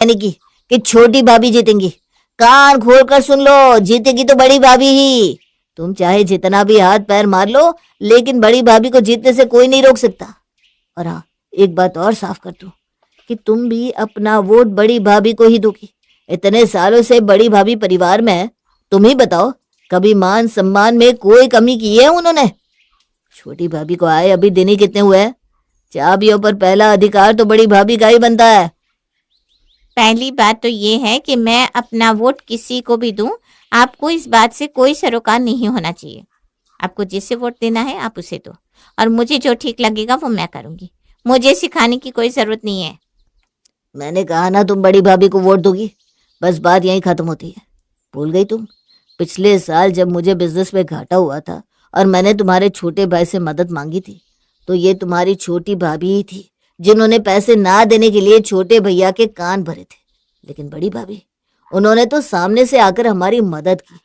यानी कि छोटी भाभी जीतेंगी। कान खोल कर सुन लो, जीतेगी तो बड़ी भाभी ही। तुम चाहे जितना भी हाथ पैर मार लो, लेकिन बड़ी भाभी को जीतने से कोई नहीं रोक सकता। और हाँ, एक बात और साफ कर दूं कि तुम भी अपना वोट बड़ी भाभी को ही दोगी। इतने सालों से बड़ी भाभी परिवार में है, तुम ही बताओ कभी मान सम्मान में कोई कमी की है उन्होंने? छोटी भाभी को आए अभी दिन ही कितने हुए हैं? चाबियों पर पहला अधिकार तो बड़ी भाभी का ही बनता है। पहली बात तो ये है कि मैं अपना वोट किसी को भी दूं, आपको इस बात से कोई सरोकार नहीं होना चाहिए। आपको जिसे वोट देना है आप उसे दो, और मुझे जो ठीक लगेगा वो मैं करूंगी। मुझे सिखाने की कोई जरूरत नहीं है। मैंने कहा ना तुम बड़ी भाभी को वोट दोगी, बस बात यहीं खत्म होती है। भूल गई तुम? पिछले साल जब मुझे बिजनेस में घाटा हुआ था और मैंने तुम्हारे छोटे भाई से मदद मांगी थी, तो ये तुम्हारी छोटी भाभी ही थी जिन्होंने पैसे ना देने के लिए छोटे भैया के कान भरे थे। लेकिन बड़ी भाभी, उन्होंने तो सामने से आकर हमारी मदद की।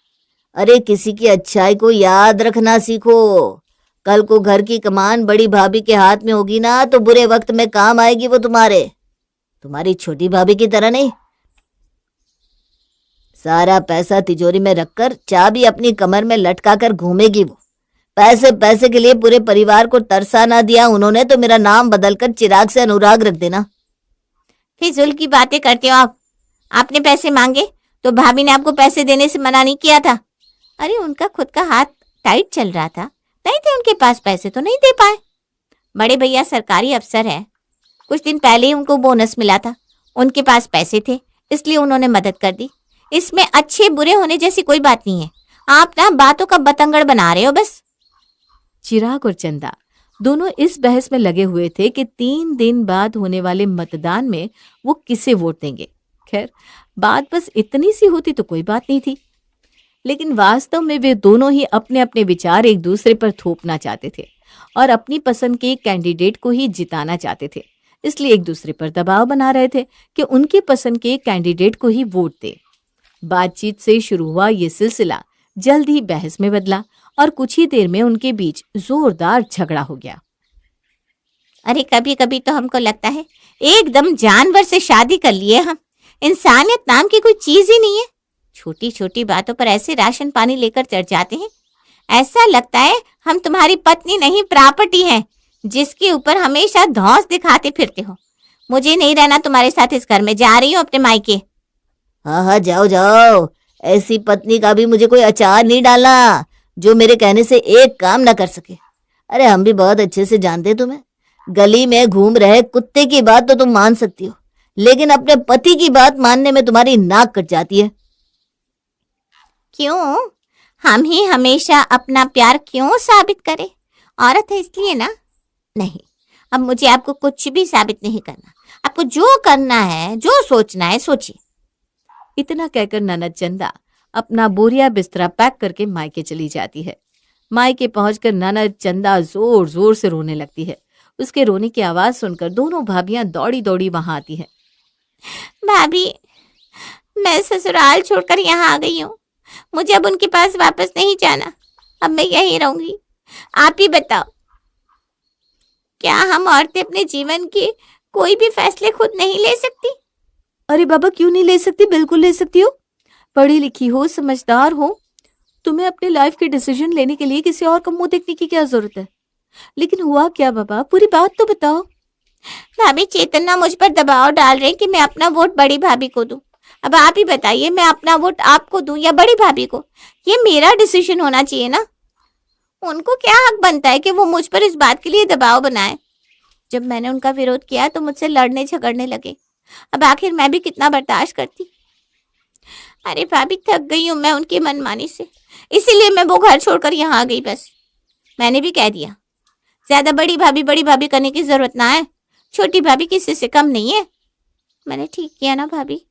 अरे किसी की अच्छाई को याद रखना सीखो। कल को घर की कमान बड़ी भाभी के हाथ में होगी ना, तो बुरे वक्त में काम आएगी वो तुम्हारी छोटी भाभी की तरह नहीं। सारा पैसा तिजोरी में रखकर चाबी अपनी कमर में लटका कर घूमेगी वो। पैसे पैसे के लिए पूरे परिवार को तरसा ना दिया उन्होंने, तो मेरा नाम बदलकर चिराग से अनुराग रख देना। फिजूल की बातें करते हो आप। आपने पैसे मांगे तो भाभी ने आपको पैसे देने से मना नहीं किया था। अरे उनका खुद का हाथ टाइट चल रहा था, नहीं थे उनके पास पैसे तो नहीं दे पाए। बड़े भैया सरकारी अफसर है, कुछ दिन पहले ही उनको बोनस मिला था, उनके पास पैसे थे इसलिए उन्होंने मदद कर दी। इसमें अच्छे बुरे होने जैसी कोई बात नहीं है। आप ना बातों का बतंगड़ बना रहे हो बस। चिराग और चंदा दोनों इस बहस में लगे हुए थे कि 3 दिन बाद होने वाले मतदान में वो किसे वोट देंगे। खैर, बात बस इतनी सी होती तो कोई बात नहीं थी, लेकिन वास्तव में वे दोनों ही अपने अपने विचार एक दूसरे पर थोपना चाहते थे और अपनी पसंद के कैंडिडेट को ही जिताना चाहते थे। इसलिए एक दूसरे पर दबाव बना रहे थे कि उनकी पसंद के कैंडिडेट को ही वोट दे। बातचीत से शुरू हुआ ये सिलसिला जल्द ही बहस में बदला और कुछ ही देर में उनके बीच जोरदार झगड़ा हो गया। अरे कभी कभी तो हमको लगता है एकदम जानवर से शादी कर लिए हम। इंसानियत नाम की कोई चीज ही नहीं है। छोटी छोटी बातों पर ऐसे राशन पानी लेकर चढ़ जाते हैं। ऐसा लगता है हम तुम्हारी पत्नी नहीं प्रॉपर्टी हैं, जिसके ऊपर हमेशा धौंस दिखाते फिरते हो। मुझे नहीं रहना तुम्हारे साथ इस घर में, जा रही हूँ अपने मायके। हाँ हाँ, जाओ जाओ। ऐसी पत्नी का भी मुझे कोई अचार नहीं डालना जो मेरे कहने से एक काम ना कर सके। अरे हम भी बहुत अच्छे से जानते हैं तुम्हें। गली में घूम रहे कुत्ते की बात तो तुम मान सकती हो, लेकिन अपने पति की बात मानने में तुम्हारी नाक कट जाती है। क्यों? हम ही हमेशा अपना प्यार क्यों साबित करें? औरत है इसलिए ना? नहीं, अब मुझे आपको कुछ भी साबित नहीं करना। आपको जो करना है, जो सोचना है सोचिए। इतना कहकर ननद चंदा अपना बोरिया बिस्तरा पैक करके मायके चली जाती है। मायके पहुंचकर ननद चंदा जोर जोर से रोने लगती है। उसके रोने की आवाज सुनकर दोनों भाभियां दौड़ी दौड़ी वहां आती हैं। भाभी, मैं ससुराल छोड़कर यहाँ आ गई हूँ। मुझे अब उनके पास वापस नहीं जाना। अब मैं यहीं रहूंगी। आप ही बताओ, क्या हम औरतें अपने जीवन के कोई भी फैसले खुद नहीं ले सकती? अरे बाबा, क्यों नहीं ले सकती? बिल्कुल ले सकती हो। पढ़ी लिखी हो, समझदार हो, तुम्हें अपने लाइफ के डिसीजन लेने के लिए किसी और का मुंह देखने की क्या जरूरत है? लेकिन हुआ क्या बाबा, पूरी बात तो बताओ। भाभी, चेतना मुझ पर दबाव डाल रहे कि मैं अपना वोट बड़ी भाभी को दूं। अब आप ही बताइए, मैं अपना वोट आपको दूं या बड़ी भाभी को? ये मेरा डिसीजन होना चाहिए ना। उनको क्या हक बनता है कि वो मुझ पर इस बात के लिए दबाव बनाए? जब मैंने उनका विरोध किया तो मुझसे लड़ने झगड़ने लगे। अब आखिर मैं भी कितना बर्दाश्त करती। अरे भाभी, थक गई हूँ मैं उनकी मनमानी से, इसीलिए मैं वो घर छोड़कर यहाँ आ गई। बस मैंने भी कह दिया, ज्यादा बड़ी भाभी करने की जरूरत ना है। छोटी भाभी किसी से कम नहीं है। मैंने ठीक किया ना भाभी?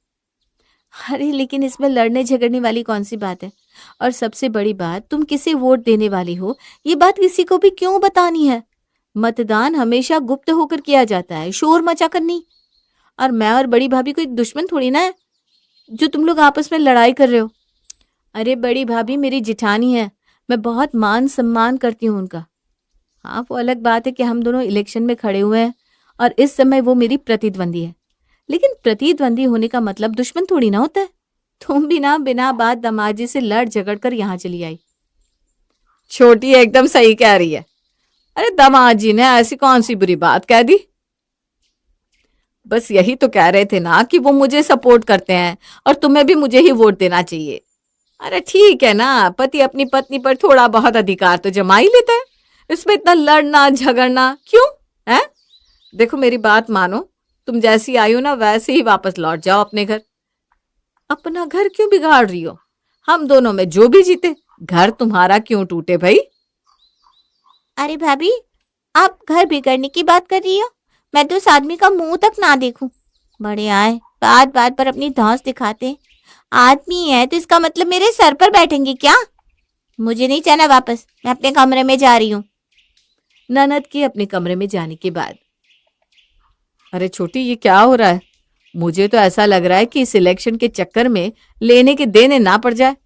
अरे लेकिन इसमें लड़ने झगड़ने वाली कौन सी बात है? और सबसे बड़ी बात, तुम किसे वोट देने वाली हो ये बात किसी को भी क्यों बतानी है? मतदान हमेशा गुप्त होकर किया जाता है, शोर मचा कर नहीं। और मैं और बड़ी भाभी कोई दुश्मन थोड़ी ना है जो तुम लोग आपस में लड़ाई कर रहे हो। अरे बड़ी भाभी मेरी जिठानी है, मैं बहुत मान सम्मान करती हूँ उनका। हाँ, वो अलग बात है कि हम दोनों इलेक्शन में खड़े हुए हैं और इस समय वो मेरी प्रतिद्वंदी है, लेकिन प्रतिद्वंदी होने का मतलब दुश्मन थोड़ी ना होता है। तुम भी ना बिना बात दामाजी से लड़ झगड़ कर यहाँ चली आई। छोटी एकदम सही कह रही है। अरे दामाजी ने ऐसी कौन सी बुरी बात कह दी? बस यही तो कह रहे थे ना कि वो मुझे सपोर्ट करते हैं और तुम्हें भी मुझे ही वोट देना चाहिए। अरे ठीक है ना, पति अपनी पत्नी पर थोड़ा बहुत अधिकार तो जमा ही लेता है, इसमें इतना लड़ना झगड़ना क्यों है? देखो मेरी बात मानो, तुम जैसी आई हो ना वैसे ही वापस लौट जाओ अपने घर। अपना घर क्यों बिगाड़ रही हो? हम दोनों में जो भी जीते, घर तुम्हारा क्यों टूटे भाई? अरे भाभी, आप घर बिगड़ने की बात कर रही हो? मैं तो उस आदमी का मुंह तक ना देखूं। बड़े आए, बात बात पर अपनी धौंस दिखाते। आदमी है तो इसका मतलब मेरे सर पर बैठेंगे क्या? मुझे नहीं जाना वापस, मैं अपने कमरे में जा रही हूँ। ननद के अपने कमरे में जाने के बाद, अरे छोटी ये क्या हो रहा है? मुझे तो ऐसा लग रहा है कि इस इलेक्शन के चक्कर में लेने के देने ना पड़ जाए।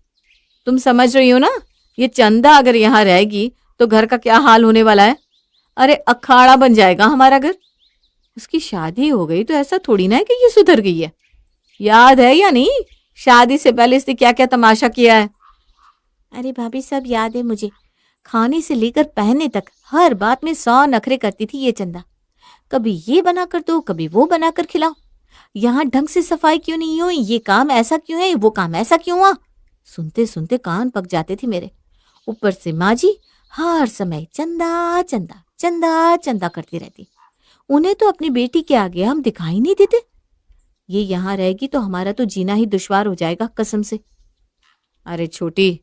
तुम समझ रही हो ना, ये चंदा अगर यहाँ रहेगी तो घर का क्या हाल होने वाला है। अरे अखाड़ा बन जाएगा हमारा घर। उसकी शादी हो गई तो ऐसा थोड़ी ना है कि ये सुधर गई है। याद है या नहीं, शादी से पहले इसने क्या क्या तमाशा किया है? अरे भाभी, सब याद है मुझे। खाने से लेकर पहनने तक हर बात में 100 नखरे करती थी ये चंदा। कभी ये बना कर दो, कभी वो बना कर खिलाओ। यहाँ ढंग से सफाई क्यों नहीं हुई, ये काम ऐसा क्यों है, वो काम ऐसा क्यों हुआ। सुनते सुनते कान पक जाते थे मेरे। ऊपर से माँ जी हर समय चंदा चंदा चंदा चंदा करती रहती। उन्हें तो अपनी बेटी के आगे हम दिखाई नहीं देते। ये यहाँ रहेगी तो हमारा तो जीना ही दुश्वार हो जाएगा कसम से। अरे छोटी,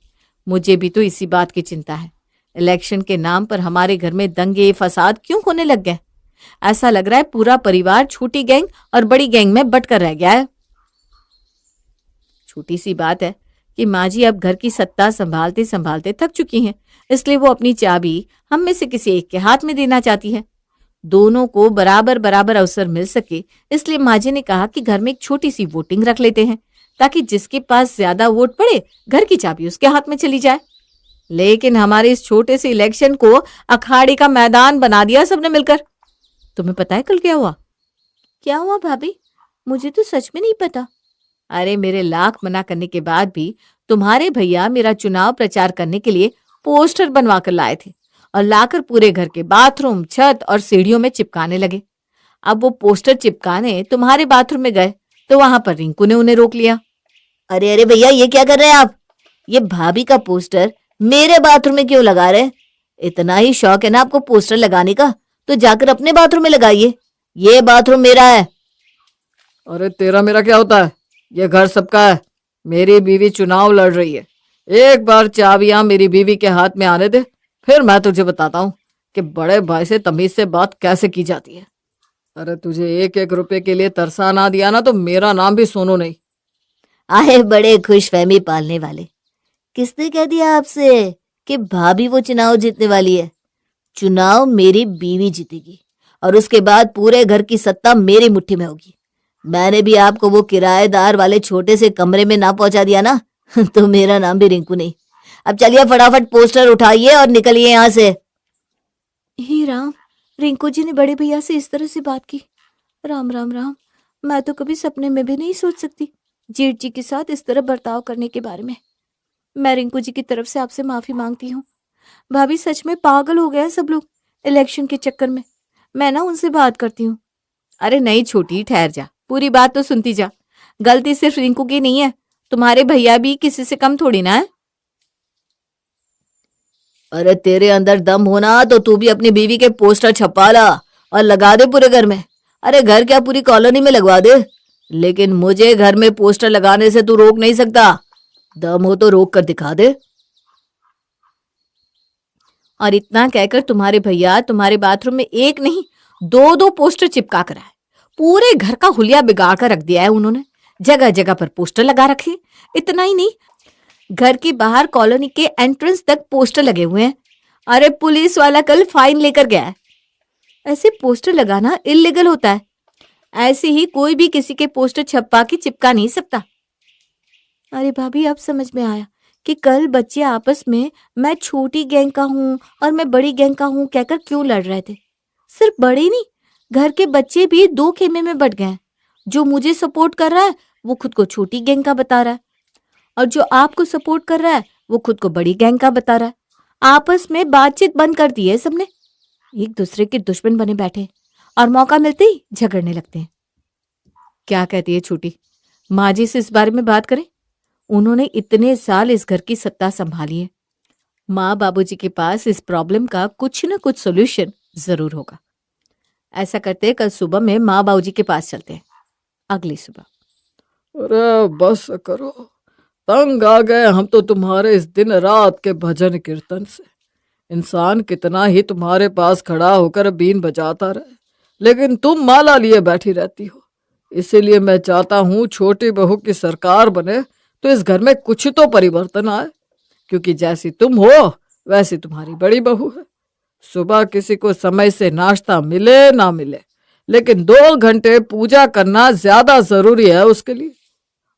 मुझे भी तो इसी बात की चिंता है। इलेक्शन के नाम पर हमारे घर में दंगे फसाद क्यों होने लग गए? ऐसा लग रहा है पूरा परिवार छोटी गैंग और बड़ी गैंग में बंटकर रह गया है। छोटी सी बात है कि माँ जी अब घर की सत्ता संभालते संभालते थक चुकी हैं, इसलिए वो अपनी चाबी हम में से किसी एक के हाथ में देना चाहती है। दोनों को बराबर बराबर अवसर मिल सके, इसलिए माँ जी ने कहा कि घर में एक छोटी सी वोटिंग रख लेते हैं, ताकि जिसके पास ज्यादा वोट पड़े घर की चाबी उसके हाथ में चली जाए। लेकिन हमारे इस छोटे से इलेक्शन को अखाड़े का मैदान बना दिया सबने मिलकर। तुम्हें पता है कल क्या हुआ? क्या हुआ भाभी? मुझे तो सच में नहीं पता। अरे मेरे लाख मना करने के बाद भी तुम्हारे भैया मेरा चुनाव प्रचार करने के लिए पोस्टर बनवा कर लाए थे और लाकर पूरे घर के बाथरूम, छत और सीढ़ियों में चिपकाने लगे। अब वो पोस्टर चिपकाने तुम्हारे बाथरूम में गए तो वहां पर रिंकू ने उन्हें रोक लिया। अरे अरे भैया, ये क्या कर रहे हैं आप? ये भाभी का पोस्टर मेरे बाथरूम में क्यों लगा रहे हैं? इतना ही शौक है ना आपको पोस्टर लगाने का, तो जाकर अपने बाथरूम में लगाइए। ये बाथरूम मेरा है। अरे तेरा मेरा क्या होता है? ये घर सबका है। मेरी बीवी चुनाव लड़ रही है। एक बार चाबियां मेरी बीवी के हाथ में आने दे, फिर मैं तुझे बताता हूँ कि बड़े भाई से तमीज से बात कैसे की जाती है। अरे तुझे 1-1 रुपए के लिए तरसा ना दिया ना तो मेरा नाम भी सोनू नहीं। आए बड़े खुशफहमी पालने वाले। किसने कह दिया आपसे कि भाभी वो चुनाव जीतने वाली है? चुनाव मेरी बीवी जीतेगी और उसके बाद पूरे घर की सत्ता मेरी मुट्ठी में होगी। मैंने भी आपको वो किराएदार वाले छोटे से कमरे में ना पहुंचा दिया ना तो मेरा नाम भी रिंकू नहीं। अब चलिए फटाफट पोस्टर उठाइए और निकलिए यहाँ से। हे राम, रिंकू जी ने बड़े भैया से इस तरह से बात की। राम राम राम, मैं तो कभी सपने में भी नहीं सोच सकती जेठ जी के साथ इस तरह बर्ताव करने के बारे में। मैं रिंकू जी की तरफ से आपसे माफी मांगती हूँ। भाभी सच में पागल हो गए हैं सब लोग इलेक्शन के चक्कर में। मैं ना उनसे बात करती हूँ। अरे नहीं छोटी, ठहर जा, पूरी बात तो सुनती जा। गलती सिर्फ रिंकू की नहीं है, तुम्हारे भैया भी किसी से कम थोड़ी ना है। अरे तेरे अंदर दम होना तो तू भी अपनी बीवी के पोस्टर छपा ला और लगा दे पूरे घर में। अरे घर क्या, पूरी कॉलोनी में लगवा दे। लेकिन मुझे घर में पोस्टर लगाने से तू रोक नहीं सकता। दम हो तो रोक कर दिखा दे। और इतना कहकर तुम्हारे भैया तुम्हारे बाथरूम में एक नहीं 2-2 पोस्टर चिपका कर आए। पूरे घर का हुलिया बिगाड़ कर रख दिया है उन्होंने। जगह जगह पर पोस्टर लगा रखे। इतना ही नहीं, घर के बाहर कॉलोनी के एंट्रेंस तक पोस्टर लगे हुए हैं। अरे पुलिस वाला कल फाइन लेकर गया है। ऐसे पोस्टर लगाना इलीगल होता है। ऐसे ही कोई भी किसी के पोस्टर छपवा के चिपका नहीं सकता। अरे भाभी, अब समझ में आया कि कल बच्चे आपस में मैं छोटी गैंग का हूँ और मैं बड़ी गैंग का हूँ कहकर क्यों लड़ रहे थे। सिर्फ बड़े नहीं, घर के बच्चे भी 2 खेमे में बट गए। जो मुझे सपोर्ट कर रहा है वो खुद को छोटी गैंग का बता रहा है, और जो आपको सपोर्ट कर रहा है वो खुद को बड़ी गैंग का बता रहा है। आपस में बातचीत बंद कर दी है सबने, एक दूसरे के दुश्मन बने बैठे और मौका मिलते ही झगड़ने लगते हैं। क्या कहती है छोटी, माँ जी से इस बारे में बात करें? उन्होंने इतने साल इस घर की सत्ता संभाली है। माँ बाबूजी के पास इस प्रॉब्लम का कुछ न कुछ सोल्यूशन जरूर होगा। ऐसा करते कल सुबह में माँ बाबूजी के पास चलते हैं। अगली सुबह। अरे बस करो, तंग आ गए हम तो तुम्हारे इस दिन रात के भजन कीर्तन से। इंसान कितना ही तुम्हारे पास खड़ा होकर बीन बजाता रहे, लेकिन तुम माला लिए बैठी रहती हो। इसीलिए मैं चाहता हूँ छोटी बहू की सरकार बने तो इस घर में कुछ तो परिवर्तन आए, क्योंकि जैसी तुम हो वैसी तुम्हारी बड़ी बहू है। सुबह किसी को समय से नाश्ता मिले ना मिले, लेकिन 2 घंटे पूजा करना ज्यादा जरूरी है उसके लिए।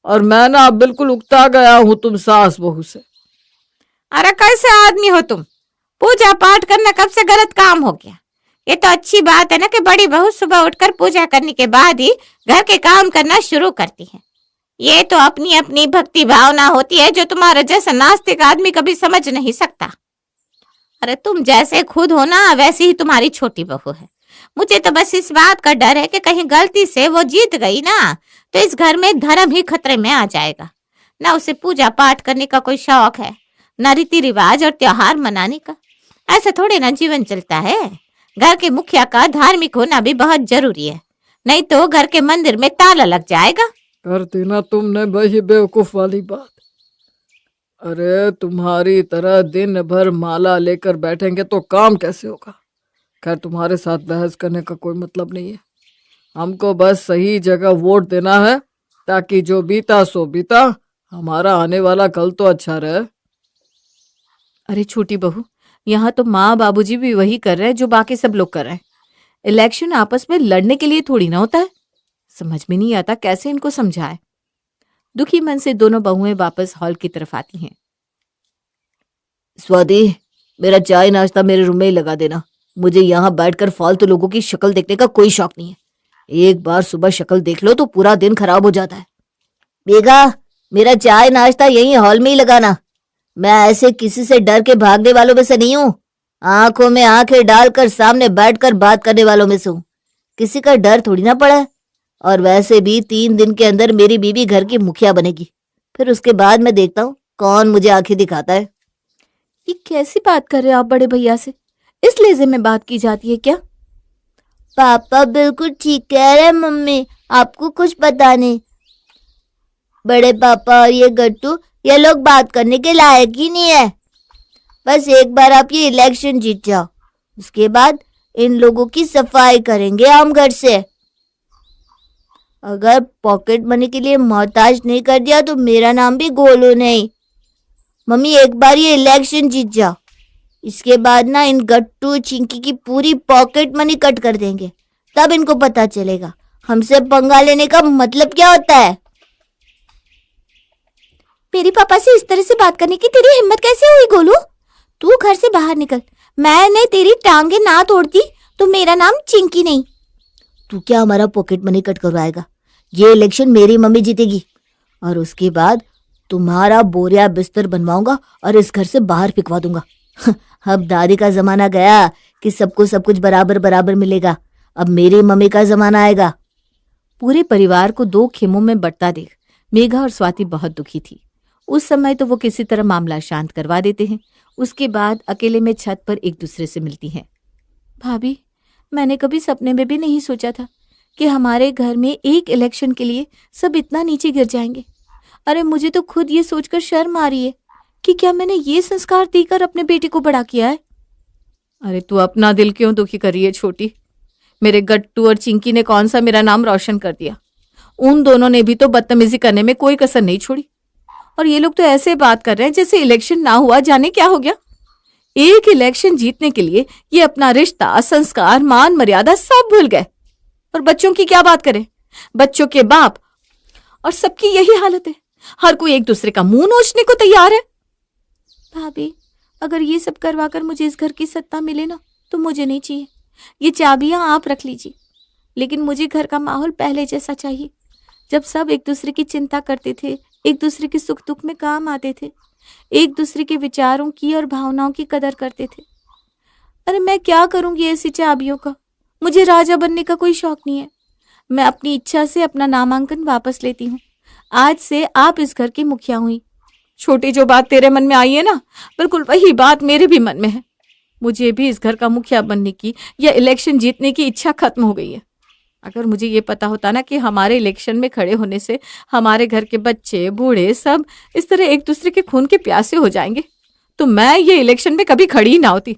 और मैं ना बिल्कुल उकता गया हूं तुम सास बहू से। अरे कैसे आदमी हो तुम, पूजा पाठ करना कब से गलत काम हो गया। ये तो अच्छी बात है ना कि बड़ी बहू सुबह उठकर पूजा करने के बाद ही घर के काम करना शुरू करती है। ये तो अपनी अपनी भक्ति भावना होती है जो तुम्हारा जैसा नास्तिक आदमी कभी समझ नहीं सकता। अरे तुम जैसे खुद हो ना वैसी ही तुम्हारी छोटी बहू है। मुझे तो बस इस बात का डर है कि कहीं गलती से वो जीत गई ना तो इस घर में धर्म ही खतरे में आ जाएगा। ना उसे पूजा पाठ करने का कोई शौक है, ना रीति रिवाज और त्योहार मनाने का। ऐसा थोड़े ना जीवन चलता है। घर के मुखिया का धार्मिक होना भी बहुत जरूरी है, नहीं तो घर के मंदिर में ताला लग जाएगा। कर दी ना तुमने वही बेवकूफ वाली बात। अरे तुम्हारी तरह दिन भर माला लेकर बैठेंगे तो काम कैसे होगा। खैर तुम्हारे साथ बहस करने का कोई मतलब नहीं है। हमको बस सही जगह वोट देना है ताकि जो बीता सो बीता, हमारा आने वाला कल तो अच्छा रहे। अरे छोटी बहू, यहाँ तो माँ बाबूजी भी वही कर रहे हैं जो बाकी सब लोग कर रहे हैं। इलेक्शन आपस में लड़ने के लिए थोड़ी ना होता है। समझ में नहीं आता कैसे इनको समझाए। दुखी मन से दोनों बहुएं वापस हॉल की तरफ आती हैं। स्वाति, मेरा चाय नाश्ता मेरे रूम में ही लगा देना। मुझे यहाँ बैठकर फालतू लोगों की शक्ल देखने का कोई शौक नहीं है। एक बार सुबह शक्ल देख लो तो पूरा दिन खराब हो जाता है। बेगा, मेरा चाय नाश्ता यहीं हॉल में ही लगाना। मैं ऐसे किसी से डर के भागने वालों में से नहीं हूँ। आंखों में आंखें डालकर सामने बैठकर बात करने वालों में से हूँ। किसी का डर थोड़ी ना पड़ा है। और वैसे भी 3 दिन के अंदर मेरी बीवी घर की मुखिया बनेगी। फिर उसके बाद मैं देखता हूँ कौन मुझे आंखें दिखाता है। ये कैसी बात कर रहे हो आप बड़े भैया से? इस लहजे में बात की जाती है क्या? पापा बिल्कुल ठीक कह रहे हैं मम्मी, आपको कुछ पता नहीं। बड़े पापा और ये गट्टू, ये लोग बात करने के लायक ही नहीं है। बस एक बार आप ये इलेक्शन जीत जाओ, उसके बाद इन लोगों की सफाई करेंगे हम घर से। अगर पॉकेट मनी के लिए मोहताज नहीं कर दिया तो मेरा नाम भी गोलू नहीं। मम्मी एक बार ये इलेक्शन जीत जाओ, इसके बाद ना इन गट्टू चिंकी की पूरी पॉकेट मनी कट कर देंगे। तब इनको पता चलेगा हमसे पंगा लेने का मतलब क्या होता है। मेरे पापा से इस तरह से बात करने की तेरी हिम्मत कैसे हुई गोलू? तू घर से बाहर निकल। मैंने तेरी टांगे ना तोड़ती तो मेरा नाम चिंकी नहीं। तू क्या हमारा पॉकेट मनी कट करवाएगा? ये इलेक्शन मेरी मम्मी जीतेगी और उसके बाद तुम्हारा बोरिया बिस्तर बनवाऊंगा और इस घर से बाहर फिकवा दूंगा। अब दादी का जमाना गया कि सबको सब कुछ बराबर बराबर मिलेगा। अब मेरी मम्मी का जमाना आएगा। पूरे परिवार को 2 खेमों में बंटता देख मेघा और स्वाति बहुत दुखी थी। उस समय तो वो किसी तरह मामला शांत करवा देते हैं। उसके बाद अकेले में छत पर एक दूसरे से मिलती हैं। भाभी, मैंने कभी सपने में भी नहीं सोचा था कि हमारे घर में एक इलेक्शन के लिए सब इतना नीचे गिर जाएंगे। अरे मुझे तो खुद ये सोचकर शर्म आ रही है कि क्या मैंने ये संस्कार देकर अपने बेटे को बड़ा किया है। अरे तू अपना दिल क्यों दुखी कर रही है छोटी? मेरे गट्टू और चिंकी ने कौन सा मेरा नाम रोशन कर दिया? उन दोनों ने भी तो बदतमीजी करने में कोई कसर नहीं छोड़ी। और ये लोग तो ऐसे बात कर रहे हैं जैसे इलेक्शन ना हुआ जाने क्या हो गया। एक इलेक्शन जीतने के लिए ये अपना रिश्ता, संस्कार, मान मर्यादा सब भूल गए। और बच्चों की क्या बात करें? बच्चों के बाप और सबकी यही हालत है। हर कोई एक दूसरे का मुंह नोचने को तैयार है। भाभी, अगर ये सब करवाकर मुझे इस घर की सत्ता मिले ना तो मुझे नहीं चाहिए। ये चाबियां आप रख लीजिए, लेकिन मुझे घर का माहौल पहले जैसा चाहिए। जब सब एक दूसरे की चिंता करते थे, एक दूसरे के सुख दुख में काम आते थे, एक दूसरे के विचारों की और भावनाओं की कदर करते थे। अरे मैं क्या करूंगी ऐसी चाबियों का? मुझे राजा बनने का कोई शौक नहीं है। मैं अपनी इच्छा से अपना नामांकन वापस लेती हूँ। आज से आप इस घर की मुखिया हुई। छोटी जो बात तेरे मन में आई है ना, बिल्कुल वही बात मेरे भी मन में है। मुझे भी इस घर का मुखिया बनने की या इलेक्शन जीतने की इच्छा खत्म हो गई है। अगर मुझे ये पता होता ना कि हमारे इलेक्शन में खड़े होने से हमारे घर के बच्चे बूढ़े सब इस तरह एक दूसरे के खून के प्यासे हो जाएंगे, तो मैं ये इलेक्शन में कभी खड़ी ही ना होती।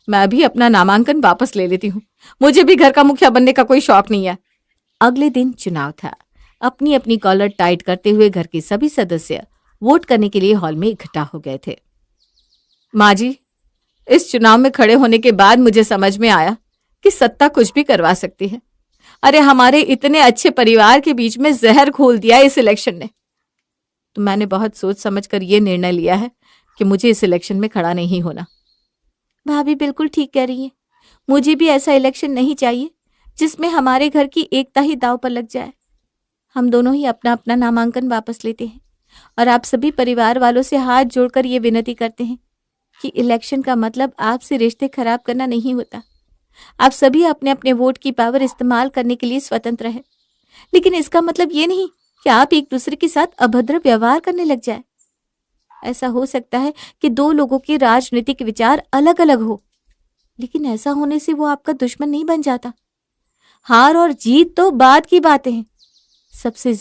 मैं भी अपना नामांकन वापस ले लेती हूँ। मुझे भी घर का मुखिया बनने का कोई शौक नहीं है। अगले दिन चुनाव था। अपनी अपनी कॉलर टाइट करते हुए घर के सभी सदस्य वोट करने के लिए हॉल में इकट्ठा हो गए थे। माँ जी, इस चुनाव में खड़े होने के बाद मुझे समझ में आया कि सत्ता कुछ भी करवा सकती है। अरे हमारे इतने अच्छे परिवार के बीच में जहर घोल दिया इस इलेक्शन ने। तो मैंने बहुत सोच समझ कर ये निर्णय लिया है कि मुझे इस इलेक्शन में खड़ा नहीं होना। भाभी बिल्कुल ठीक कह रही है। मुझे भी ऐसा इलेक्शन नहीं चाहिए जिसमें हमारे घर की एकता ही दांव पर लग जाए। हम दोनों ही अपना अपना नामांकन वापस लेते हैं और आप सभी परिवार वालों से हाथ जोड़कर ये विनती करते हैं कि इलेक्शन का मतलब आपसे रिश्ते खराब करना नहीं होता। आप सभी अपने अपने वोट की पावर इस्तेमाल करने के लिए स्वतंत्र हैं, लेकिन इसका मतलब ये नहीं कि आप एक दूसरे के साथ अभद्र व्यवहार करने लग जाए। ऐसा हो सकता है कि दो लोगों के राजनीतिक विचार अलग अलग हो, लेकिन ऐसा होने से वो आपका दुश्मन नहीं बन जाता। हार और जीत तो बाद की बातें हैं। सबसे